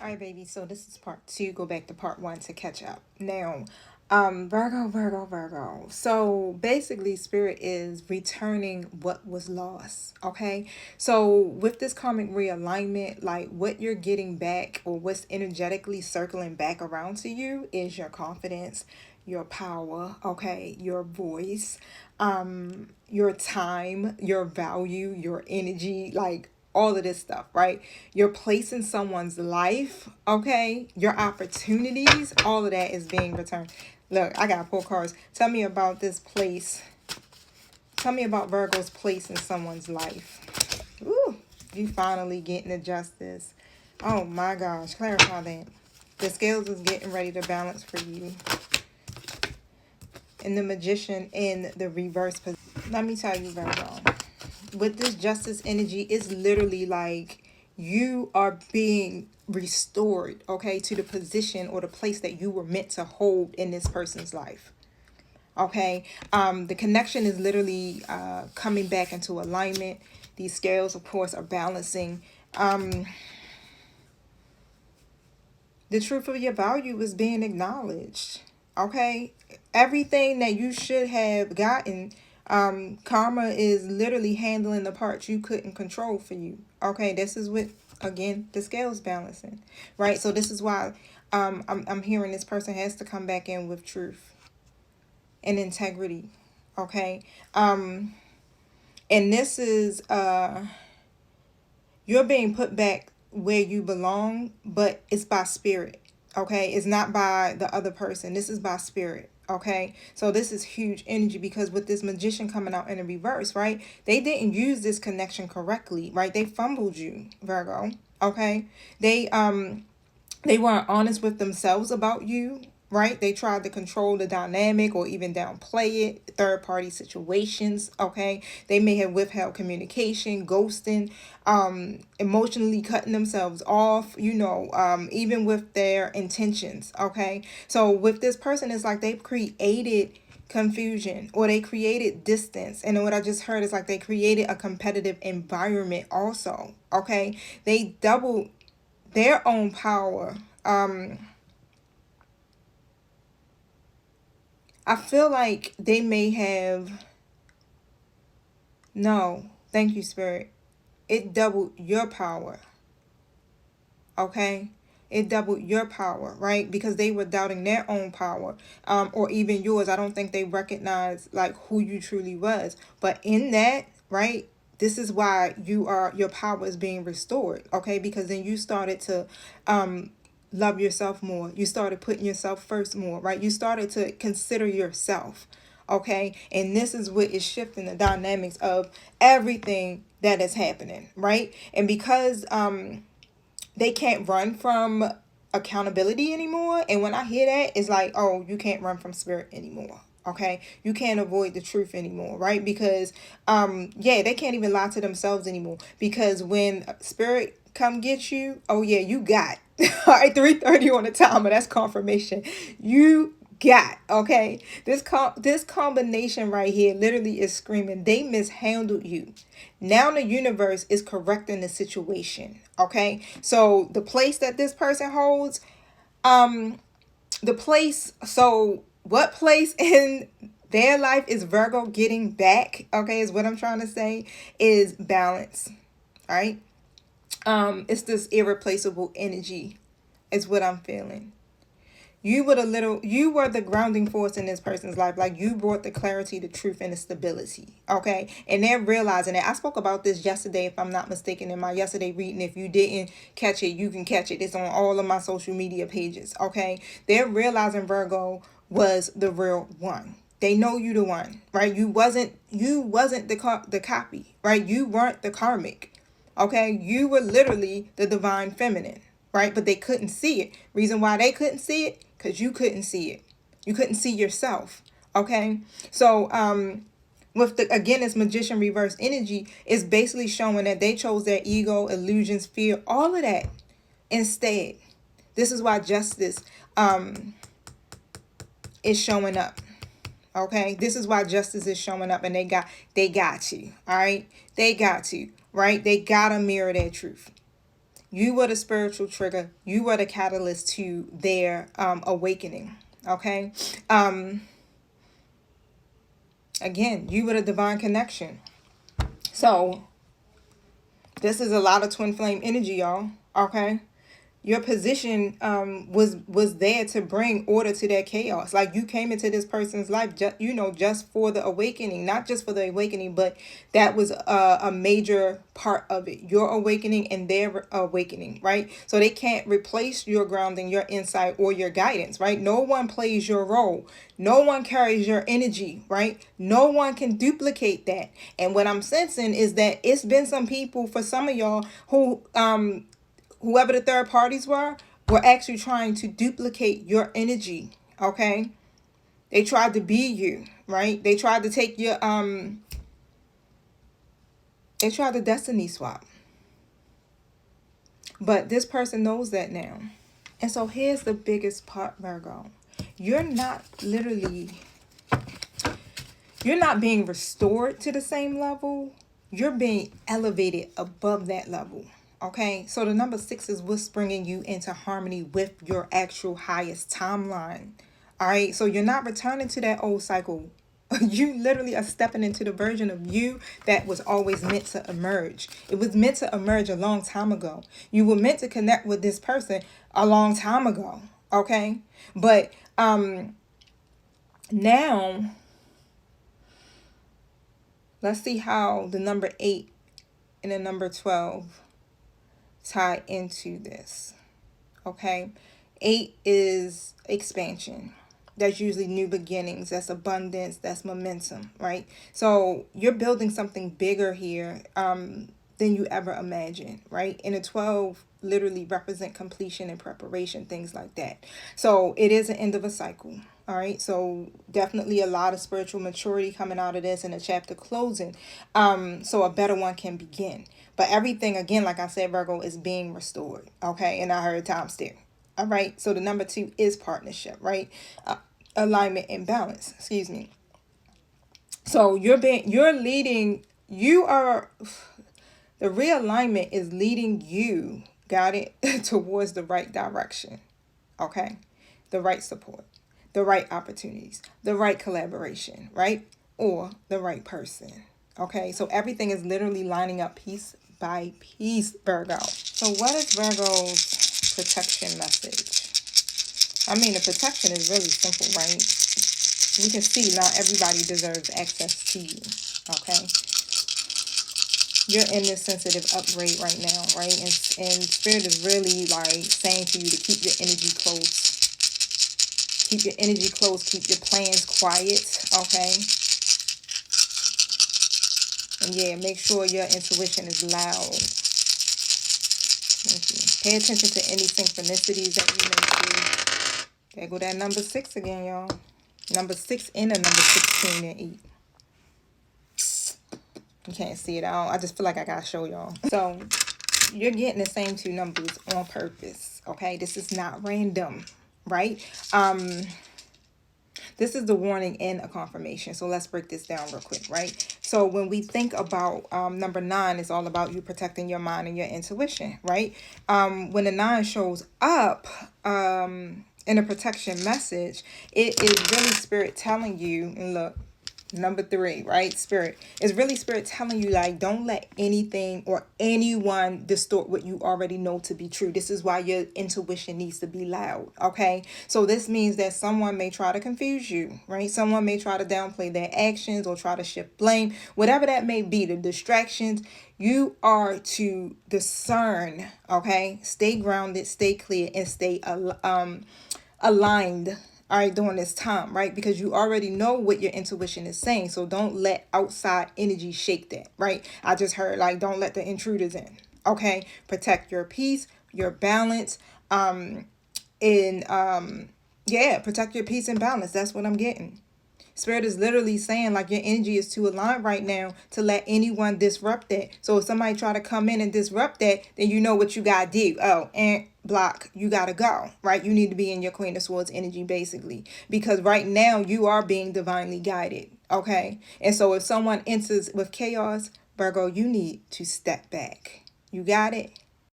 All right, baby. So this is part two. Go back to part one to catch up. Now, Virgo. So basically, Spirit is returning what was lost. Okay. So with this karmic realignment, like what you're getting back or what's energetically circling back around to you is your confidence, your power, okay, your voice, your time, your value, your energy, like all of this stuff, right? Your place in someone's life, okay? Your opportunities, all of that is being returned. Look, I got 4 cards. Tell me about this place. Tell me about Virgo's place in someone's life. Ooh, you finally getting the justice. Oh my gosh, clarify that. The scales is getting ready to balance for you. And the magician in the reverse position. Let me tell you, Virgo, with this justice energy, it's literally like you are being restored, okay, to the position or the place that you were meant to hold in this person's life. Okay. The connection is literally coming back into alignment. These scales, of course, are balancing. The truth of your value is being acknowledged. Okay. Everything that you should have gotten, karma is literally handling the parts you couldn't control for you. Okay. This is what, again, the scales balancing, right? So this is why I'm hearing this person has to come back in with truth and integrity. Okay. And this is you're being put back where you belong, but it's by spirit. Okay, it's not by the other person. This is by spirit. Okay, so this is huge energy because with this magician coming out in the reverse, right? They didn't use this connection correctly, right? They fumbled you, Virgo. Okay, they weren't honest with themselves about you, right? They tried to control the dynamic or even downplay it, third party situations, okay? They may have withheld communication, ghosting, emotionally cutting themselves off, even with their intentions, okay? So with this person, it's like they've created confusion or they created distance. And what I just heard is like they created a competitive environment also, okay? They doubled their own power. I feel like they may have, no, thank you, Spirit. It doubled your power, okay? It doubled your power, right? Because they were doubting their own power, or even yours. I don't think they recognized like who you truly was. But in that, right? This is why your power is being restored, okay? Because then you started to love yourself more. You started putting yourself first more, right? You started to consider yourself, okay? And this is what is shifting the dynamics of everything that is happening, right? And because they can't run from accountability anymore. And when I hear that, it's like, oh, you can't run from spirit anymore. Okay, you can't avoid the truth anymore, right? Because yeah, they can't even lie to themselves anymore. Because when spirit come get you, oh yeah, you got all right, 3:30 on the timer. That's confirmation. You got, okay, this combination right here literally is screaming they mishandled you. Now the universe is correcting the situation, okay? So the place that this person holds, um the place, so what place in their life is Virgo getting back, okay, is what I'm trying to say, is balance, right? It's this irreplaceable energy is what I'm feeling. You were the grounding force in this person's life. Like you brought the clarity, the truth, and the stability. Okay. And they're realizing that. I spoke about this yesterday, if I'm not mistaken, in my yesterday reading. If you didn't catch it, you can catch it. It's on all of my social media pages. Okay. They're realizing Virgo was the real one. They know you the one, right? You wasn't the copy, right? You weren't the karmic. Okay, you were literally the divine feminine, right? But they couldn't see it. Reason why they couldn't see it? Because you couldn't see it. You couldn't see yourself. Okay, so with the, again, this magician reverse energy is basically showing that they chose their ego, illusions, fear, all of that instead. This is why justice is showing up. Okay, this is why justice is showing up, and they got you. All right, they got you, right? They gotta mirror their truth. You were the spiritual trigger. You were the catalyst to their awakening. Okay. Again, you were the divine connection. So this is a lot of twin flame energy, y'all. Okay. Your position was there to bring order to their chaos. Like, you came into this person's life just for the awakening. Not just for the awakening, but that was a major part of it, your awakening and their awakening, right? So they can't replace your grounding, your insight, or your guidance, right? No one plays your role. No one carries your energy, right? No one can duplicate that. And what I'm sensing is that it's been some people, for some of y'all, who whoever the third parties were actually trying to duplicate your energy. Okay. They tried to be you, right? They tried to take your they tried to destiny swap. But this person knows that now. And so here's the biggest part, Virgo. You're not being restored to the same level. You're being elevated above that level. Okay, so the number 6 is what's bringing you into harmony with your actual highest timeline. All right, so you're not returning to that old cycle. You literally are stepping into the version of you that was always meant to emerge. It was meant to emerge a long time ago. You were meant to connect with this person a long time ago. Okay, but now let's see how the number 8 and the number 12 tie into this. Okay, 8 is expansion. That's usually new beginnings. That's abundance. That's momentum, right? So you're building something bigger here than you ever imagined, right? And a 12 literally represent completion and preparation, things like that. So it is an end of a cycle. All right, so definitely a lot of spiritual maturity coming out of this and a chapter closing. So a better one can begin. But everything, again, like I said, Virgo, is being restored. Okay, and I heard time steer. All right, so the number 2 is partnership, right? Alignment and balance. Excuse me. So you're leading. You are. The realignment is leading you, got it, towards the right direction. Okay, the right support, the right opportunities, the right collaboration, right? Or the right person. Okay, so everything is literally lining up piece by piece, Virgo. So what is Virgo's protection message? I mean, the protection is really simple, right? We can see not everybody deserves access to you. Okay, you're in this sensitive upgrade right now, right? And Spirit is really like saying to you to keep your energy close. Keep your energy close. Keep your plans quiet. Okay. And yeah, make sure your intuition is loud. Pay attention to any synchronicities that you may see. There go that number 6 again, y'all. Number 6 and a number 16 and 8. You can't see it all. I just feel like I gotta show y'all. So you're getting the same 2 numbers on purpose. Okay, this is not random, right? This is the warning and a confirmation. So let's break this down real quick, right? So when we think about number 9, it's all about you protecting your mind and your intuition, right? When the 9 shows up in a protection message, it is really Spirit telling you, and look, number 3, right? Spirit is really Spirit telling you, like, don't let anything or anyone distort what you already know to be true. This is why your intuition needs to be loud. Okay, so this means that someone may try to confuse you, right? Someone may try to downplay their actions or try to shift blame, whatever that may be, the distractions. You are to discern. Okay, stay grounded, stay clear, and stay aligned, all right, during this time, right? Because you already know what your intuition is saying. So don't let outside energy shake that, right? I just heard, like, don't let the intruders in. Okay, protect your peace, your balance, protect your peace and balance. That's what I'm getting. Spirit is literally saying, like, your energy is too aligned right now to let anyone disrupt that. So if somebody try to come in and disrupt that, then you know what you got to do. Oh, and block, you got to go, right? You need to be in your Queen of Swords energy, basically. Because right now, you are being divinely guided, okay? And so if someone enters with chaos, Virgo, you need to step back. You got it?